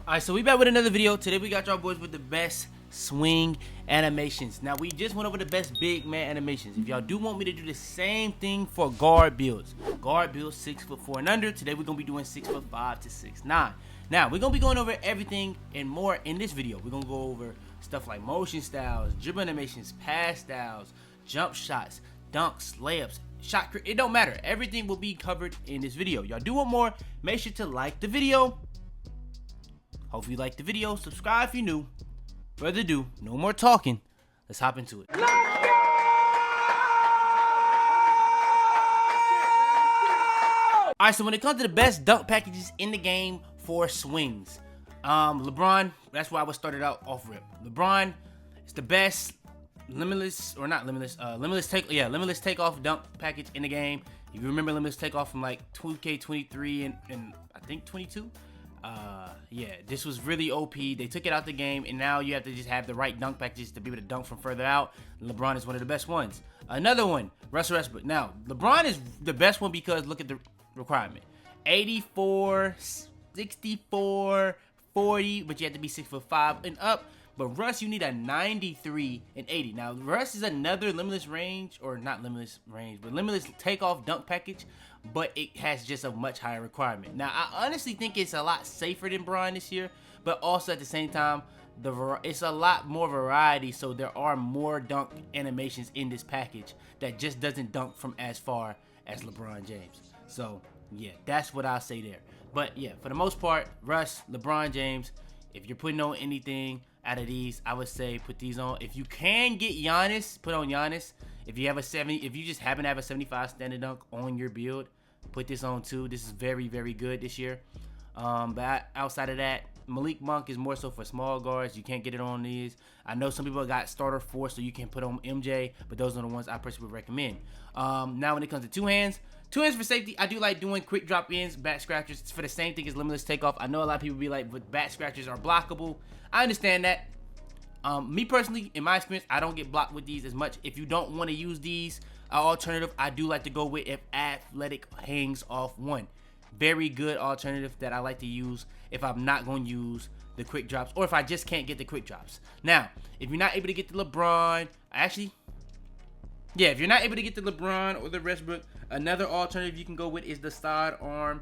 Alright, so we back with another video. Today we got y'all boys with the best swing animations. Now we just went over the best big man animations. If y'all do want me to do the same thing for guard builds 6'4" and under, today we're gonna be doing 6'5" to 6'9". Now we're gonna be going over everything and more in this video. We're gonna go over stuff like motion styles, dribble animations, pass styles, jump shots, dunks, layups, shot. It don't matter. Everything will be covered in this video. Y'all do want more? Make sure to like the video. Hopefully you like the video. Subscribe if you're new. Further ado, no more talking. Let's hop into it. Alright, so when it comes to the best dunk packages in the game for swings, LeBron, that's why I was started out off rip. LeBron is the best limitless takeoff dunk package in the game. If you remember limitless takeoff from like 2K23 and I think 22. Yeah, this was really OP. They took it out the game, and now you have to just have the right dunk packages to be able to dunk from further out. LeBron is one of the best ones. Another one, Russell Westbrook. Now, LeBron is the best one because look at the requirement. 84, 64, 40, but you have to be 6'5" and up. But Russ, you need a 93 and 80. Now, Russ is another limitless range, or not limitless range, but limitless takeoff dunk package, but it has just a much higher requirement. Now, I honestly think it's a lot safer than Bron this year, but also at the same time, it's a lot more variety, so there are more dunk animations in this package that just doesn't dunk from as far as LeBron James. So, yeah, that's what I'll say there. But, yeah, for the most part, Russ, LeBron James, if you're putting on anything out of these, I would say put these on. If you can get Giannis, put on Giannis. If you have if you just happen to have a 75 standard dunk on your build, put this on too. This is very, very good this year. But outside of that, Malik Monk is more so for small guards. You can't get it on these. I know some people got starter 4, so you can put on MJ, but those are the ones I personally would recommend. Now when it comes to two hands for safety, I do like doing quick drop ins, back scratchers. It's for the same thing as limitless takeoff. I know a lot of people be like, but back scratchers are blockable. I understand that. Me personally, in my experience, I don't get blocked with these as much. If you don't want to use these, alternative, I do like to go with if athletic hangs off one. Very good alternative that I like to use if I'm not going to use the quick drops, or if I just can't get the quick drops. Now, if you're not able to get the LeBron, if you're not able to get the LeBron or the Westbrook, another alternative you can go with is the sidearm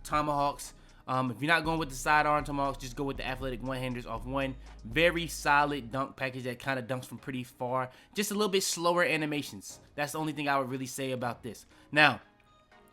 tomahawks. If you're not going with the sidearm tomahawks, just go with the athletic one-handers off one. Very solid dunk package that kind of dunks from pretty far. Just a little bit slower animations. That's the only thing I would really say about this. Now,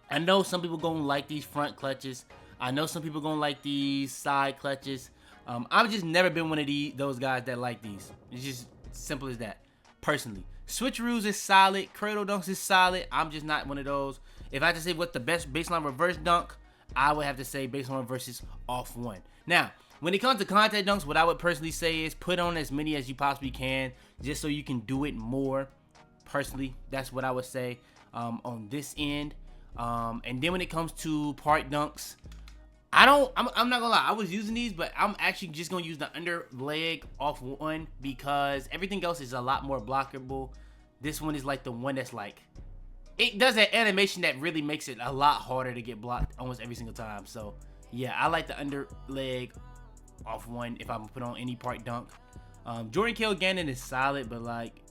I know some people gonna like these front clutches. I know some people gonna like these side clutches. I've just never been one of those guys that like these. It's just simple as that, personally. Switcheroos is solid. Cradle dunks is solid. I'm just not one of those. If I had to say what's the best baseline reverse dunk, I would have to say baseline reverses off one. Now, when it comes to contact dunks, what I would personally say is put on as many as you possibly can, just so you can do it more. Personally, that's what I would say on this end. And then when it comes to part dunks, I'm not gonna lie, I was using these, but I'm actually just gonna use the under leg off one because everything else is a lot more blockable. This one is like the one that's like, it does an animation that really makes it a lot harder to get blocked almost every single time. So yeah, I like the under leg off one if I'm put on any part dunk. Jordan Kilgannon is solid, but like,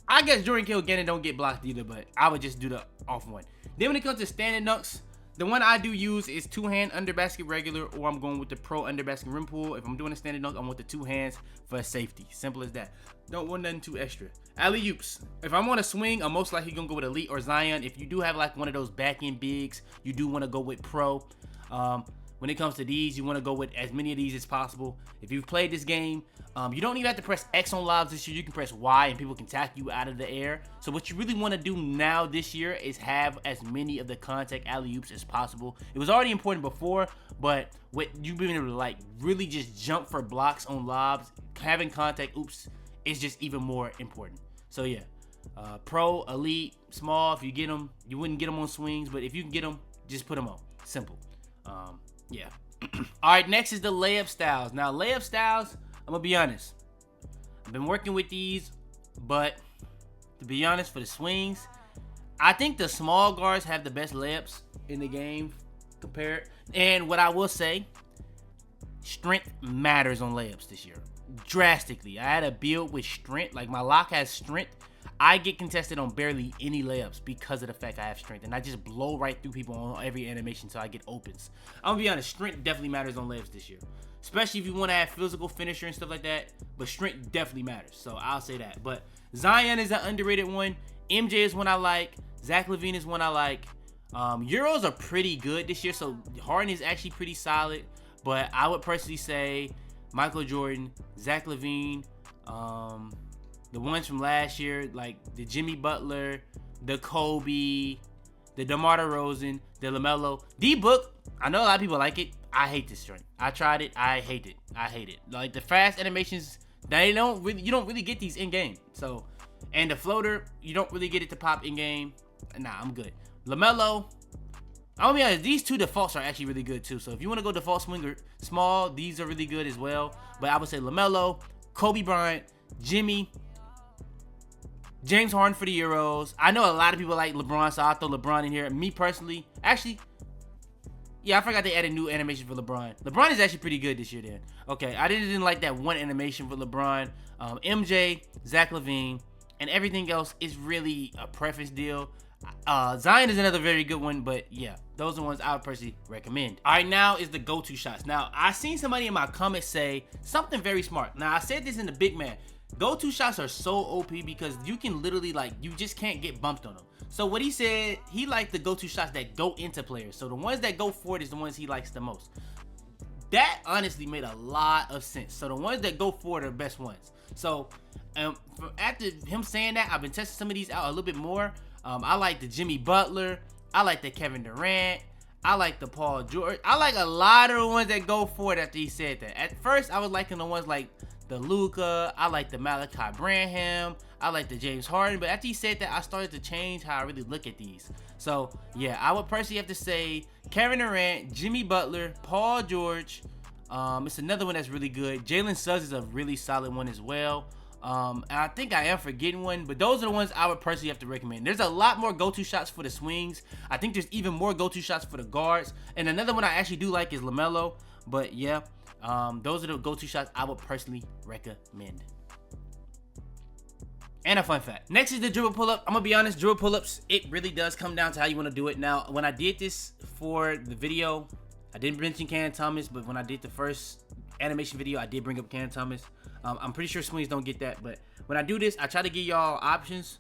I guess Jordan Kilgannon don't get blocked either, but I would just do the off one. Then when it comes to standing dunks, the one I do use is two-hand under basket regular, or I'm going with the pro under basket rim pull. If I'm doing a standing dunk, I'm with the two hands for safety. Simple as that. Don't want nothing too extra. Alley-oops. If I'm on a swing, I'm most likely gonna go with Elite or Zion. If you do have like one of those back-end bigs, you do want to go with pro. When it comes to these, you want to go with as many of these as possible. If you've played this game, you don't even have to press X on lobs this year. You can press Y and people can tap you out of the air. So what you really want to do now this year is have as many of the contact alley-oops as possible. It was already important before, but what you've been able to like really just jump for blocks on lobs, having contact oops is just even more important. So yeah, pro, elite, small, if you get them, you wouldn't get them on swings, but if you can get them, just put them on. Simple. Yeah. All right, next is the layup styles. Now, layup styles, I'm gonna be honest, I've been working with these, but to be honest, for the swings, I think the small guards have the best layups in the game compared. And what I will say, strength matters on layups this year. Drastically. I had a build with strength. Like, my lock has strength. I get contested on barely any layups because of the fact I have strength. And I just blow right through people on every animation so I get opens. I'm gonna be honest, strength definitely matters on layups this year. Especially if you want to have physical finisher and stuff like that. But strength definitely matters. So I'll say that. But Zion is an underrated one. MJ is one I like. Zach LaVine is one I like. Euros are pretty good this year. So Harden is actually pretty solid. But I would personally say Michael Jordan, Zach LaVine, the ones from last year, like the Jimmy Butler, the Kobe, the DeMar DeRozan, the LaMelo. D-Book, I know a lot of people like it. I hate this joint. I tried it. I hate it. I hate it. Like, the fast animations, you don't really get these in game. So, and the floater, you don't really get it to pop in game. Nah, I'm good. LaMelo, I'm gonna be honest, these two defaults are actually really good too. So if you want to go default swinger small, these are really good as well. But I would say LaMelo, Kobe Bryant, Jimmy, James Harden for the Euros. I know a lot of people like LeBron, so I'll throw LeBron in here. Me personally, actually, yeah, I forgot they added new animation for LeBron. LeBron is actually pretty good this year then. Okay, I didn't like that one animation for LeBron. MJ, Zach LaVine, and everything else is really a preference deal. Zion is another very good one, but yeah, those are the ones I would personally recommend. All right, now is the go-to shots. Now, I seen somebody in my comments say something very smart. Now, I said this in the big man. Go-to shots are so OP because you can literally, like, you just can't get bumped on them. So what he said, he liked the go-to shots that go into players. So the ones that go forward is the ones he likes the most. That honestly made a lot of sense. So the ones that go forward are the best ones. So after him saying that, I've been testing some of these out a little bit more. I like the Jimmy Butler. I like the Kevin Durant. I like the Paul George. I like a lot of the ones that go forward after he said that. At first, I was liking the ones like the Luka. I like the Malachi Branham. I like the James Harden. But after he said that, I started to change how I really look at these. So, yeah, I would personally have to say Kevin Durant, Jimmy Butler, Paul George. It's another one that's really good. Jalen Suggs is a really solid one as well. And I think I am forgetting one, but those are the ones I would personally have to recommend. There's a lot more go-to shots for the swings. I think there's even more go-to shots for the guards. And another one I actually do like is LaMelo. But yeah, those are the go-to shots I would personally recommend. And a fun fact. Next is the dribble pull-up. I'm gonna be honest, dribble pull-ups, it really does come down to how you want to do it. Now, when I did this for the video, I didn't mention Cam Thomas, but when I did the first animation video, I did bring up Cam Thomas. I'm pretty sure swings don't get that, but when I do this, I try to give y'all options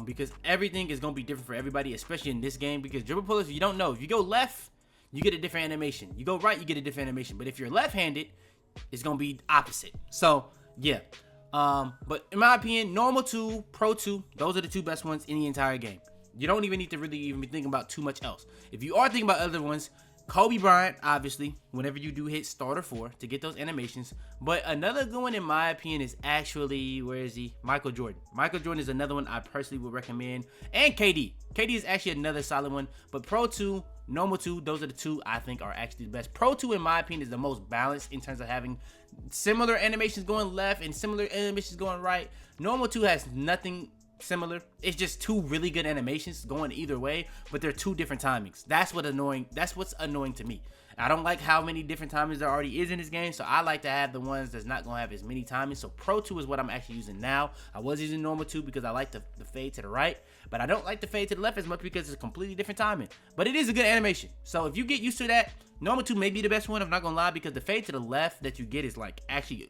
because everything is going to be different for everybody, especially in this game, because dribble pull-ups, you don't know. If you go left, you get a different animation. You go right, you get a different animation. But if you're left-handed, it's going to be opposite. So, yeah. But in my opinion, normal 2, pro 2, those are the two best ones in the entire game. You don't even need to really even be thinking about too much else. If you are thinking about other ones, Kobe Bryant, obviously, whenever you do hit starter 4 to get those animations. But another good one, in my opinion, is actually, where is he? Michael Jordan. Michael Jordan is another one I personally would recommend. And KD. KD is actually another solid one. But Pro 2, Normal 2, those are the two I think are actually the best. Pro 2, in my opinion, is the most balanced in terms of having similar animations going left and similar animations going right. Normal 2 has nothing similar. It's just two really good animations going either way, but they're two different timings. That's what's annoying to me. I don't like how many different timings there already is in this game, so I like to have the ones that's not gonna have as many timings. So Pro 2 is what I'm actually using now. I was using Normal 2 because I like the fade to the right, but I don't like the fade to the left as much because it's a completely different timing. But it is a good animation. So if you get used to that, Normal 2 may be the best one, I'm not gonna lie, because the fade to the left that you get is like actually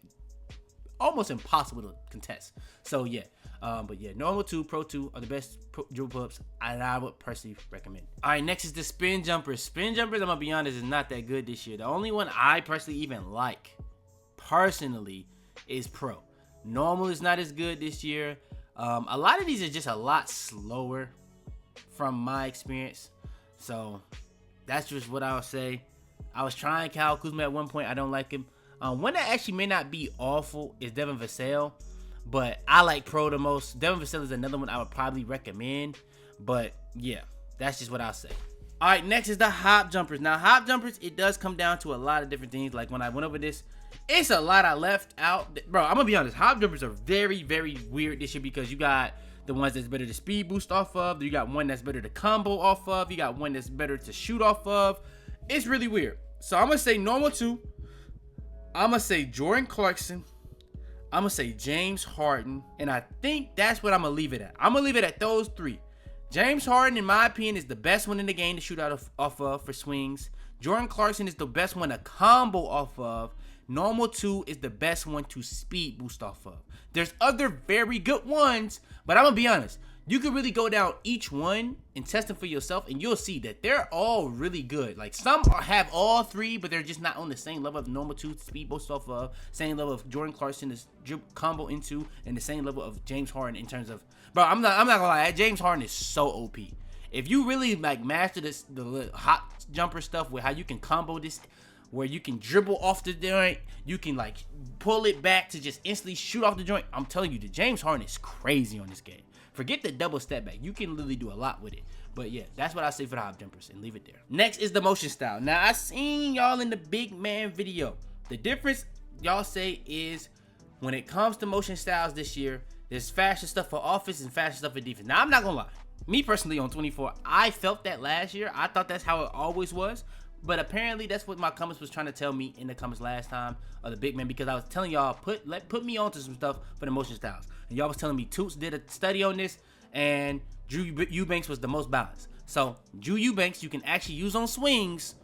almost impossible to contest. So yeah. But yeah, Normal 2, Pro 2 are the best dribble pull-ups, and I would personally recommend. All right, next is the spin jumpers. Spin jumpers, I'm gonna be honest, is not that good this year. The only one I personally even like, is Pro. Normal is not as good this year. A lot of these are just a lot slower from my experience. So that's just what I would say. I was trying Kyle Kuzma at one point. I don't like him. One that actually may not be awful is Devin Vassell. But I like Pro the most. Devin Vassell is another one I would probably recommend. But yeah, that's just what I'll say. All right, next is the hop jumpers. Now, hop jumpers, it does come down to a lot of different things. Like when I went over this, it's a lot I left out. Bro, I'm going to be honest. Hop jumpers are very, very weird this year because you got the ones that's better to speed boost off of. You got one that's better to combo off of. You got one that's better to shoot off of. It's really weird. So I'm going to say Normal 2. I'm going to say Jordan Clarkson. I'm going to say James Harden. And I think that's what I'm going to leave it at. I'm going to leave it at those three. James Harden, in my opinion, is the best one in the game to shoot out off of for swings. Jordan Clarkson is the best one to combo off of. Normal 2 is the best one to speed boost off of. There's other very good ones, but I'm going to be honest. You could really go down each one and test them for yourself, and you'll see that they're all really good. Like, some have all three, but they're just not on the same level of normal 2 speed boost off of, same level of Jordan Clarkson is combo into, and the same level of James Harden in terms of, bro, I'm not gonna lie, James Harden is so OP. If you really like master this, the hot jumper stuff with how you can combo this, where you can dribble off the joint, you can like pull it back to just instantly shoot off the joint. I'm telling you, the James Harden is crazy on this game. Forget the double step back. You can literally do a lot with it. But yeah, that's what I say for the hop jumpers, and leave it there. Next is the motion style. Now, I seen y'all in the big man video. The difference y'all say is when it comes to motion styles this year, there's faster stuff for offense and faster stuff for defense. Now, I'm not gonna lie. Me personally on 24, I felt that last year. I thought that's how it always was. But apparently that's what my comments was trying to tell me in the comments last time of the big man, because I was telling y'all put me onto some stuff for the motion styles, and y'all was telling me Toots did a study on this and Drew Eubanks was the most balanced. So Drew Eubanks you can actually use on swings.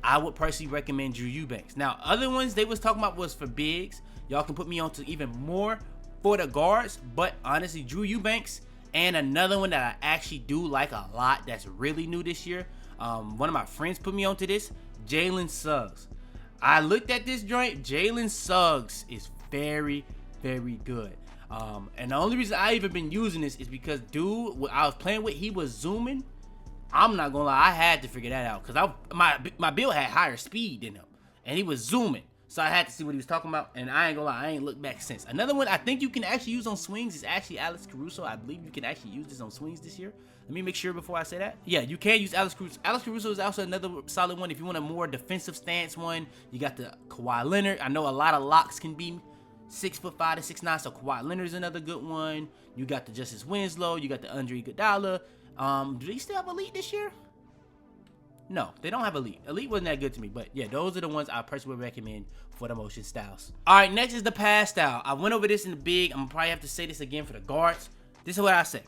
I would personally recommend Drew Eubanks. Now other ones they was talking about was for bigs. Y'all can put me on to even more for the guards, but honestly Drew Eubanks and another one that I actually do like a lot that's really new this year. One of my friends put me onto this, Jalen Suggs. I looked at this joint. Jalen Suggs is very, very good. And the only reason I even been using this is because dude, what I was playing with, he was zooming. I'm not gonna lie, I had to figure that out because my build had higher speed than him, and he was zooming. So I had to see what he was talking about, and I ain't gonna lie, I ain't looked back since. Another one I think you can actually use on swings is actually Alex Caruso. I believe you can actually use this on swings this year. Let me make sure before I say that. Yeah, you can use Alex Caruso. Alex Caruso is also another solid one. If you want a more defensive stance one, you got the Kawhi Leonard. I know a lot of locks can be 6'5" to 6'9", so Kawhi Leonard is another good one. You got the Justice Winslow. You got the Andre Iguodala. Do they still have Elite this year? No, they don't have Elite. Elite wasn't that good to me, but yeah, those are the ones I personally would recommend for the motion styles. All right, next is the pass style. I went over this in the big. I'm gonna probably have to say this again for the guards. This is what I say.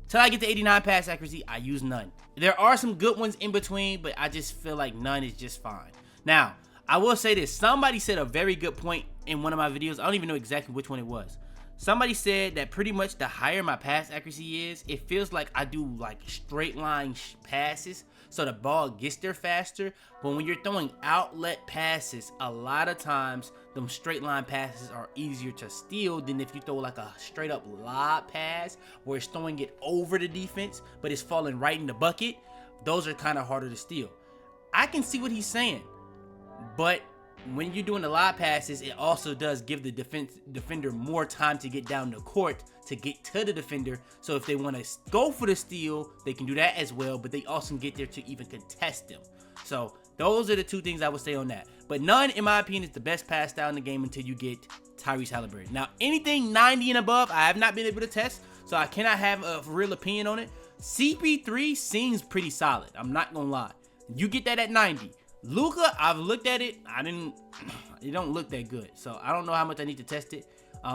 Till I get to 89 pass accuracy, I use none. There are some good ones in between, but I just feel like none is just fine. Now, I will say this. Somebody said a very good point in one of my videos. I don't even know exactly which one it was. Somebody said that pretty much the higher my pass accuracy is, it feels like I do like straight line passes, so the ball gets there faster. But when you're throwing outlet passes, a lot of times them straight line passes are easier to steal than if you throw like a straight up lob pass where it's throwing it over the defense but it's falling right in the bucket. Those are kind of harder to steal. I can see what he's saying, but when you're doing the lob passes, it also does give the defender more time to get down the court to get to the defender. So if they want to go for the steal, they can do that as well, but they also can get there to even contest them. So those are the two things I would say on that. But none, in my opinion, is the best pass style in the game until you get Tyrese Halliburton. Now, anything 90 and above, I have not been able to test, so I cannot have a real opinion on it. CP3 seems pretty solid. I'm not going to lie. You get that at 90. Luka, I've looked at it. It don't look that good. So I don't know how much I need to test it.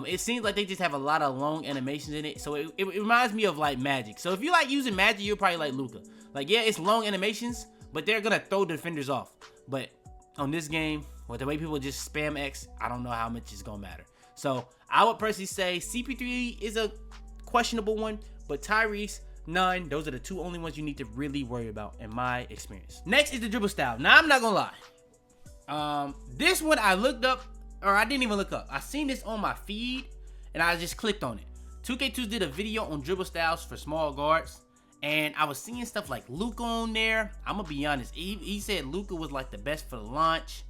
It seems like they just have a lot of long animations in it. So it reminds me of like Magic. So if you like using Magic, you'll probably like Luka. Like, yeah, it's long animations, but they're going to throw defenders off. But on this game, with the way people just spam X, I don't know how much it's going to matter. So I would personally say CP3 is a questionable one, but Tyrese, none. Those are the two only ones you need to really worry about in my experience. Next is the dribble style. Now, I'm not gonna lie. This one I looked up, or I didn't even look up. I seen this on my feed, and I just clicked on it. 2K2 did a video on dribble styles for small guards, and I was seeing stuff like Luka on there. I'm gonna be honest. He said Luka was like the best for the launch.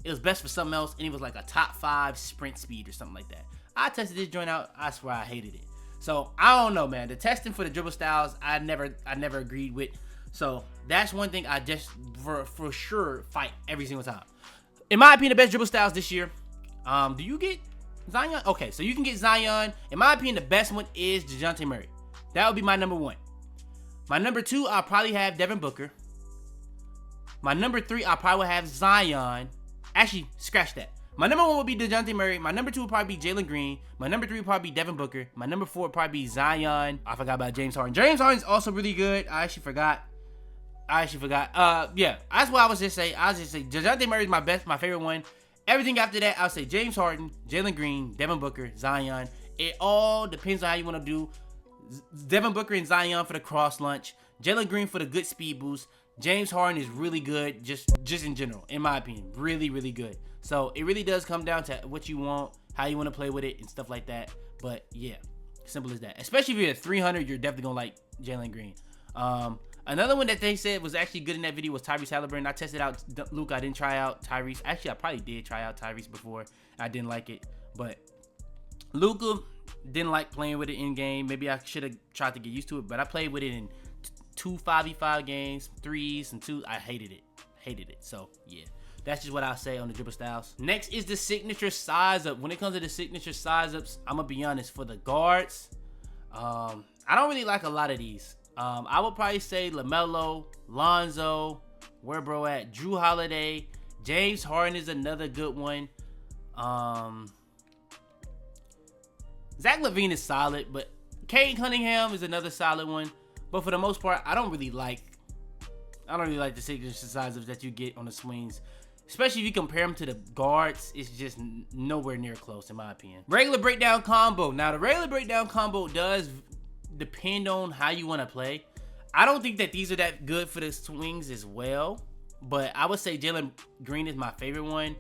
It was best for something else, and it was like a top 5 sprint speed or something like that. I tested this joint out. I swear I hated it. So I don't know, man. The testing for the dribble styles, I never agreed with. So that's one thing I just for sure fight every single time. In my opinion, the best dribble styles this year. Do you get Zion? Okay, so you can get Zion. In my opinion, the best one is DeJounte Murray. That would be my number 1. My number 2, I'll probably have Devin Booker. My number 3, I'll probably have Zion. Actually, scratch that. My number 1 would be DeJounte Murray. My number 2 would probably be Jalen Green. My number 3 would probably be Devin Booker. My number 4 would probably be Zion. I forgot about James Harden. James Harden's also really good. I actually forgot. Yeah, that's what I was just saying. DeJounte Murray is my favorite one. Everything after that, I'll say James Harden, Jalen Green, Devin Booker, Zion. It all depends on how you want to do. Devin Booker and Zion for the cross lunch. Jalen Green for the good speed boost. James Harden is really good, just in general, in my opinion. Really, really good. So it really does come down to what you want, how you want to play with it, and stuff like that. But yeah, simple as that. Especially if you're at 300, you're definitely going to like Jalen Green. Another one that they said was actually good in that video was Tyrese Halliburton. I tested out Luke. I didn't try out Tyrese. Actually, I probably did try out Tyrese before. I didn't like it. But Luka, didn't like playing with it in game. Maybe I should have tried to get used to it. But I played with it in 2 5v5 games, 3s, and 2. I hated it. So, yeah. That's just what I'll say on the dribble styles. Next is the signature size up. When it comes to the signature size ups, I'm going to be honest. For the guards, I don't really like a lot of these. I would probably say LaMelo, Lonzo, where bro at, Drew Holiday, James Harden is another good one. Zach LaVine is solid, but Cade Cunningham is another solid one. But for the most part, I don't really like the signature size ups that you get on the swings. Especially if you compare them to the guards, it's just nowhere near close in my opinion. Regular breakdown combo. Now the regular breakdown combo does depend on how you want to play. I don't think that these are that good for the swings as well, but I would say Jalen Green is my favorite one.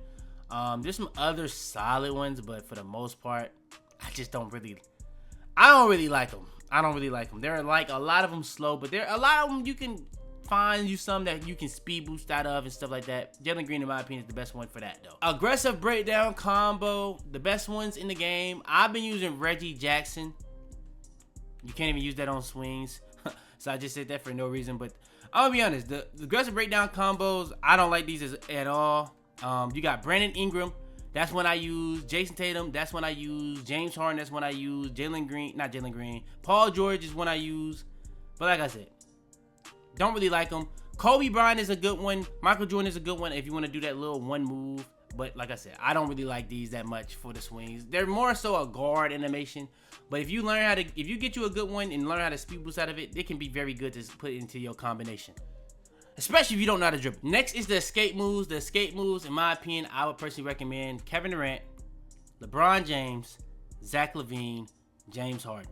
There's some other solid ones, but for the most part, I don't really like them. I don't really like them. There are like a lot of them slow, but there are a lot of them you can find you some that you can speed boost out of and stuff like that. Jalen Green, in my opinion, is the best one for that though. Aggressive breakdown combo, the best ones in the game. I've been using Reggie Jackson. You can't even use that on swings. So I just said that for no reason. But I'll be honest, the aggressive breakdown combos, I don't like these at all. You got Brandon Ingram. That's when I use. Jason Tatum. That's when I use. James Harden. That's when I use. Not Jalen Green. Paul George is when I use. But like I said, don't really like them. Kobe Bryant is a good one. Michael Jordan is a good one if you want to do that little one move. But like I said, I don't really like these that much for the swings. They're more so a guard animation. But if you get you a good one and learn how to speed boost out of it, it can be very good to put into your combination. Especially if you don't know how to dribble. Next is the escape moves. The escape moves, in my opinion, I would personally recommend Kevin Durant, LeBron James, Zach LaVine, James Harden.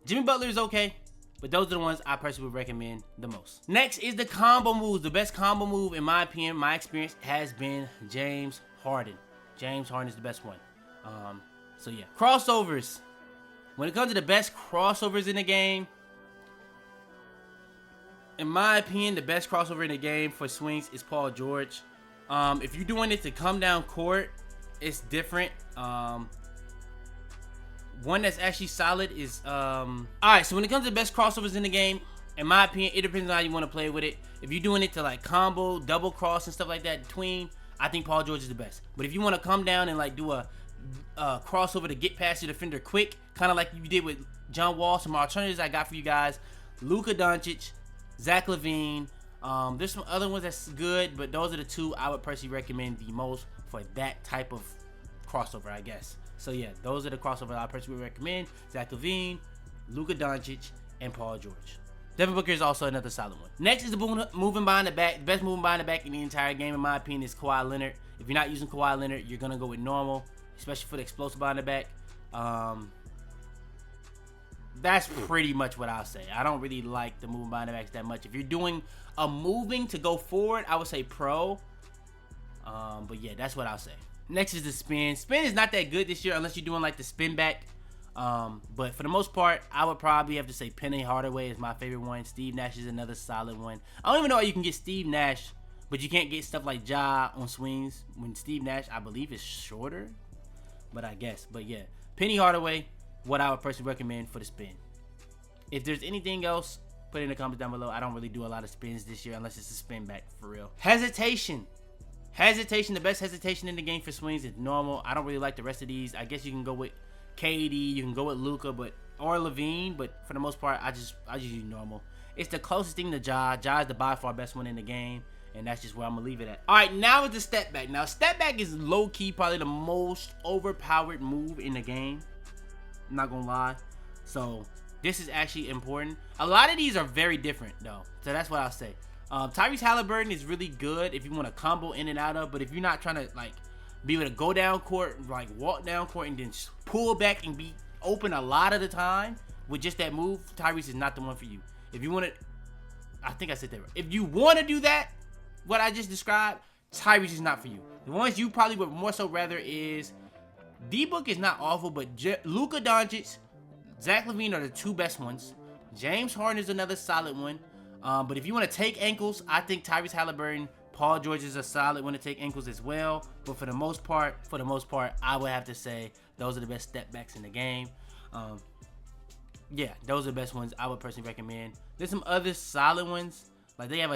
Jimmy Butler is okay, but those are the ones I personally would recommend the most. Next is the combo moves. The best combo move, in my opinion, my experience, has been James Harden. James Harden is the best one. So yeah. Crossovers. When it comes to the best crossovers in the game, in my opinion, the best crossover in the game for swings is Paul George. If you're doing it to come down court, it's different. One that's actually solid is alright, so when it comes to the best crossovers in the game, in my opinion, it depends on how you want to play with it. If you're doing it to like combo, double cross and stuff like that, tween, I think Paul George is the best. But if you want to come down and like do a crossover to get past your defender quick, kind of like you did with John Wall, some alternatives I got for you guys: Luka Doncic, Zach LaVine. There's some other ones that's good, but those are the two I would personally recommend the most for that type of crossover, I guess. So yeah, those are the crossovers I personally recommend: Zach LaVine, Luka Doncic, and Paul George. Devin Booker is also another solid one. Next is the moving behind the back. The best moving behind the back in the entire game, in my opinion, is Kawhi Leonard. If you're not using Kawhi Leonard, you're gonna go with normal, especially for the explosive behind the back. That's pretty much what I'll say. I don't really like the moving behind the backs that much. If you're doing a moving to go forward, I would say pro. But yeah, that's what I'll say. Next is the spin. Spin is not that good this year unless you're doing like the spin back. But for the most part, I would probably have to say Penny Hardaway is my favorite one. Steve Nash is another solid one. I don't even know how you can get Steve Nash, but you can't get stuff like Ja on swings. When Steve Nash, I believe, is shorter. But I guess. But yeah, Penny Hardaway, what I would personally recommend for the spin. If there's anything else, put it in the comments down below. I don't really do a lot of spins this year unless it's a spin back for real. Hesitation. Hesitation, the best hesitation in the game for swings is normal. I don't really like the rest of these. I guess you can go with KD, you can go with Luka, or Levine, but for the most part, I just use normal. It's the closest thing to Ja. Ja is the by far best one in the game. And that's just where I'm gonna leave it at. All right, now it's the step back. Now, step back is low key probably the most overpowered move in the game. I'm not gonna lie. So this is actually important. A lot of these are very different though. So that's what I'll say. Tyrese Halliburton is really good if you want to combo in and out of, but if you're not trying to like be able to go down court, like walk down court and then pull back and be open a lot of the time with just that move, Tyrese is not the one for you. If you want to, I think I said that right. If you want to do that, what I just described, Tyrese is not for you. The ones you probably would more so rather is D-Book is not awful, but Luka Doncic, Zach LaVine are the two best ones. James Harden is another solid one. But if you want to take ankles, I think Tyrese Halliburton, Paul George is a solid one to take ankles as well. But for the most part, I would have to say those are the best step backs in the game. Yeah, those are the best ones I would personally recommend. There's some other solid ones. Like they have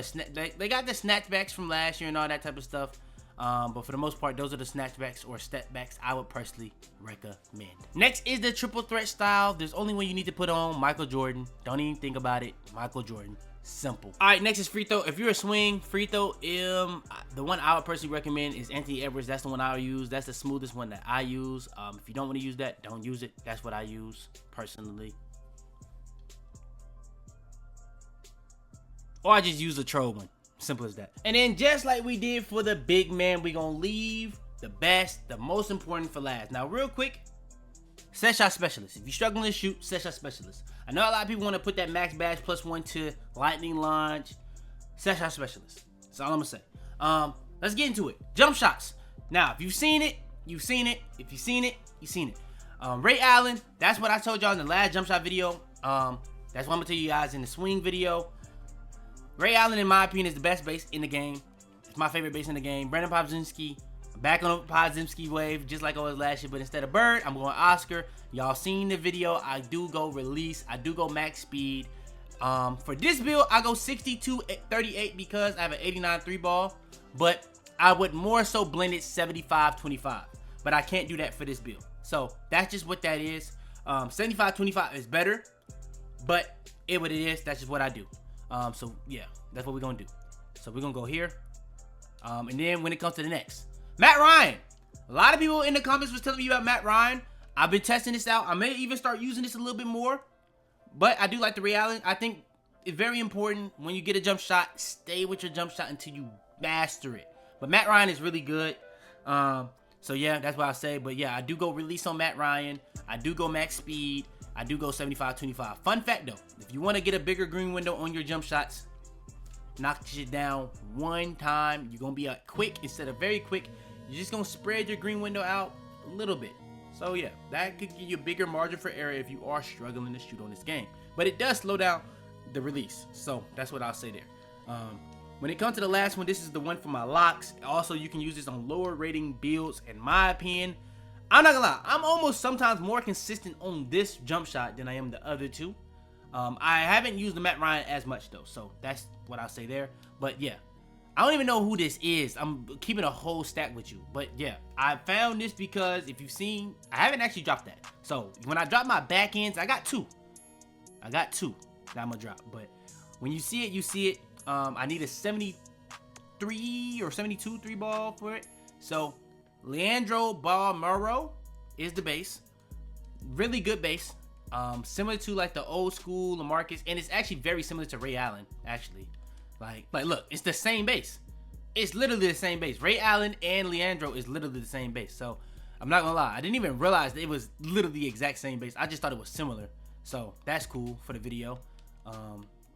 they got the snatchbacks from last year and all that type of stuff. But for the most part, those are the snatchbacks or step backs I would personally recommend. Next is the triple threat style. There's only one you need to put on, Michael Jordan. Don't even think about it, Michael Jordan. Simple. All right, next is free throw. If you're a swing, free throw, the one I would personally recommend is Anthony Edwards. That's the one I would use. That's the smoothest one that I use. If you don't want to use that, don't use it. That's what I use personally. Or I just use the troll one. Simple as that. And then just like we did for the big man, we're going to leave the best, the most important for last. Now, real quick, set shot specialist. If you're struggling to shoot, set shot specialist. I know a lot of people want to put that max badge +1 to lightning launch. Set shot specialist. That's all I'm going to say. Let's get into it. Jump shots. Now, if you've seen it, you've seen it. If you've seen it, you've seen it. Ray Allen, that's what I told y'all in the last jump shot video. That's what I'm going to tell you guys in the swing video. Ray Allen, in my opinion, is the best base in the game. It's my favorite base in the game. Brandon Podziemski, back on the Podziemski wave, just like I was last year. But instead of Bird, I'm going Oscar. Y'all seen the video. I do go release. I do go max speed. For this build, I go 62-38 because I have an 89 3 ball. But I would more so blend it 75-25. But I can't do that for this build. So that's just what that is. 75-25 is better. But what it is, that's just what I do. So yeah, that's what we're gonna do. So we're gonna go here. And then when it comes to the next, Matt Ryan. A lot of people in the comments was telling me about Matt Ryan. I've been testing this out. I may even start using this a little bit more. But I do like the Ray Allen. I think it's very important when you get a jump shot, stay with your jump shot until you master it. But Matt Ryan is really good. So yeah, that's what I say. But yeah, I do go release on Matt Ryan. I do go max speed. I do go 75-25. Fun fact though, if you want to get a bigger green window on your jump shots, knock shit down one time. You're going to be quick instead of very quick. You're just going to spread your green window out a little bit. So yeah, that could give you a bigger margin for error if you are struggling to shoot on this game. But it does slow down the release. So that's what I'll say there. When it comes to the last one, this is the one for my locks. Also, you can use this on lower rating builds. In my opinion, I'm not gonna lie, I'm almost sometimes more consistent on this jump shot than I am the other two. I haven't used the Matt Ryan as much though, so that's what I'll say there. But yeah, I don't even know who this is. I'm keeping a whole stack with you. But yeah, I found this because if you've seen, I haven't actually dropped that. So when I drop my back ends, I got two that I'm gonna drop. But when you see it, you see it. I need a 73 or 72 3 ball for it. So Leandro Balmero is the base. Really good base. Similar to like the old school LaMarcus, and it's actually very similar to Ray Allen, actually. Like look, it's the same base. It's literally the same base. Ray Allen and Leandro is literally the same base. So I'm not gonna lie, I didn't even realize that it was literally the exact same base. I just thought it was similar. So that's cool for the video.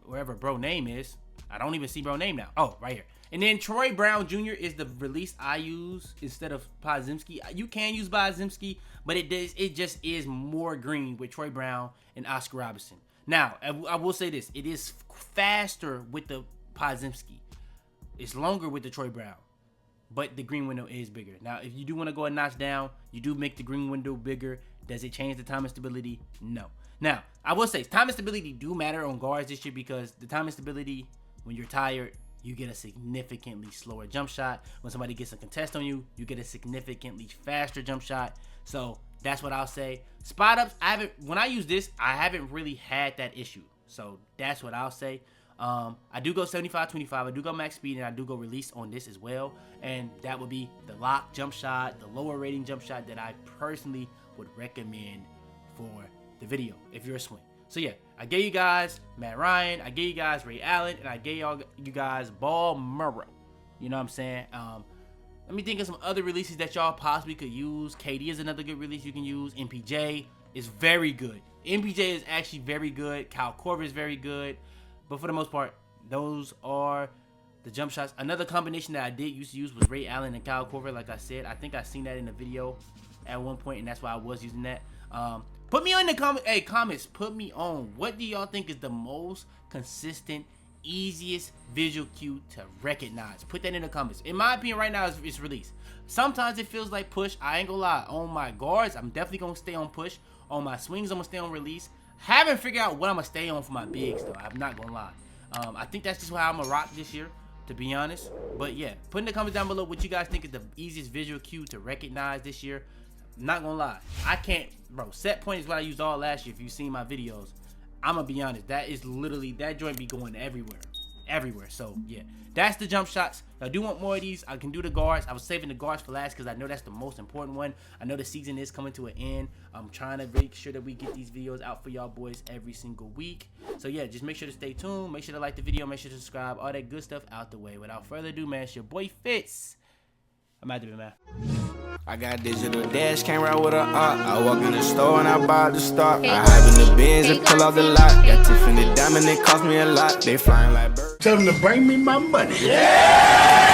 Wherever bro name is, I don't even see bro name now. Oh, right here. And then Troy Brown Jr. is the release I use instead of Podziemski. You can use Podziemski, but it just is more green with Troy Brown and Oscar Robertson. Now, I will say this. It is faster with the Podziemski. It's longer with the Troy Brown, but the green window is bigger. Now, if you do want to go a notch down, you do make the green window bigger. Does it change the time and stability? No. Now, I will say time and stability do matter on guards this year because the time and stability, when you're tired, you get a significantly slower jump shot. When somebody gets a contest on you, you get a significantly faster jump shot. So that's what I'll say. Spot ups, when I use this, I haven't really had that issue. So that's what I'll say. I do go 75-25, I do go max speed, and I do go release on this as well. And that would be the lock jump shot, the lower rating jump shot that I personally would recommend for the video if you're a swing. So yeah, I gave you guys Matt Ryan, I gave you guys Ray Allen, and I gave you guys Ball Murrow. You know what I'm saying? Let me think of some other releases that y'all possibly could use. KD is another good release you can use. MPJ is very good. MPJ is actually very good. Kyle Korver is very good. But for the most part, those are the jump shots. Another combination that I did used to use was Ray Allen and Kyle Korver. Like I said, I think I seen that in the video at one point, and that's why I was using that. Put me on the comments. Put me on. What do y'all think is the most consistent, easiest visual cue to recognize? Put that in the comments. In my opinion, right now, it's release. Sometimes it feels like push. I ain't gonna lie. On my guards, I'm definitely gonna stay on push. On my swings, I'm gonna stay on release. Haven't figured out what I'm gonna stay on for my bigs though. I'm not gonna lie. I think that's just how I'm gonna rock this year, to be honest. But yeah, put in the comments down below what you guys think is the easiest visual cue to recognize this year. I'm not gonna lie, I can't, bro. Set point is what I used all last year. If you've seen my videos, I'm gonna be honest. That is literally, that joint be going everywhere. So yeah, that's the jump shots. If I do want more of these, I can do the guards. I was saving the guards for last because I know that's the most important one. I know the season is coming to an end. I'm trying to make sure that we get these videos out for y'all boys every single week. So yeah, just make sure to stay tuned. Make sure to like the video. Make sure to subscribe. All that good stuff out the way. Without further ado, man, it's your boy Fitz. I'm out there, man. I got digital dash, came right with a I walk in the store and I buy the stock. I hide in the bins and pull out the lot. Got Tiffany diamond, it cost me a lot. They flying like birds. Tell them to bring me my money. Yeah!